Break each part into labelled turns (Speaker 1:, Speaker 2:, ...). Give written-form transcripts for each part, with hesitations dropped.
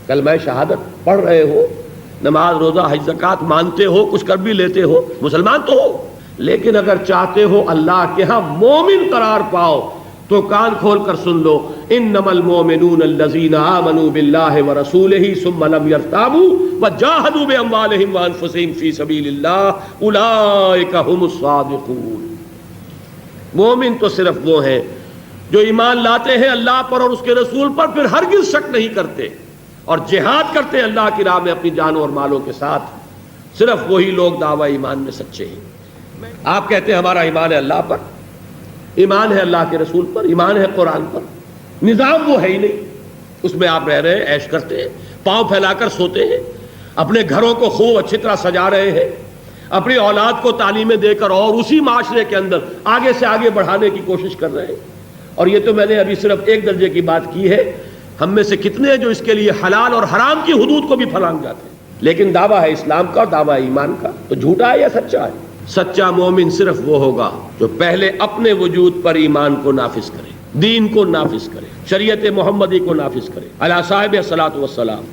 Speaker 1: کلمہ شہادت پڑھ رہے ہو، نماز روزہ حج زکوٰۃ مانتے ہو، کچھ کر بھی لیتے ہو، مسلمان تو ہو، لیکن اگر چاہتے ہو اللہ کے ہاں مومن قرار پاؤ تو کان کھول کر سن لو، انما المؤمنون الذین آمنوا باللہ ورسولہ ثم لم یرتابوا وجاہدوا باموالہم وانفسہم فی سبیل اللہ اولئک ھم الصادقون۔ مومن تو صرف وہ ہیں جو ایمان لاتے ہیں اللہ پر اور اس کے رسول پر، پھر ہرگز شک نہیں کرتے اور جہاد کرتے ہیں اللہ کی راہ میں اپنی جانوں اور مالوں کے ساتھ، صرف وہی لوگ دعویٰ ایمان میں سچے ہیں۔ آپ کہتے ہیں ہمارا ایمان ہے اللہ پر، ایمان ہے اللہ کے رسول پر، ایمان ہے قرآن پر، نظام وہ ہے ہی نہیں، اس میں آپ رہ رہے ہیں، عیش کرتے ہیں، پاؤں پھیلا کر سوتے ہیں، اپنے گھروں کو خوب اچھی طرح سجا رہے ہیں، اپنی اولاد کو تعلیمیں دے کر اور اسی معاشرے کے اندر آگے سے آگے بڑھانے کی کوشش کر رہے ہیں۔ اور یہ تو میں نے ابھی صرف ایک درجے کی بات کی ہے، ہم میں سے کتنے ہیں جو اس کے لیے حلال اور حرام کی حدود کو بھی پھلانگ جاتے ہیں، لیکن دعویٰ ہے اسلام کا، دعویٰ ایمان کا، تو جھوٹا ہے یا سچا ہے؟ سچا مومن صرف وہ ہوگا جو پہلے اپنے وجود پر ایمان کو نافذ کرے، دین کو نافذ کرے، شریعت محمدی کو نافذ کرے علی صاحب الصلاۃ والسلام،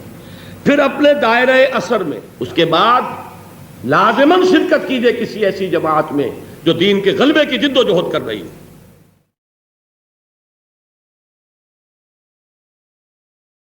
Speaker 1: پھر اپنے دائرہ اثر میں اس کے بعد لازماً شرکت کیجئے کسی ایسی جماعت میں جو دین کے غلبے کی جد و جہد کر رہی ہے۔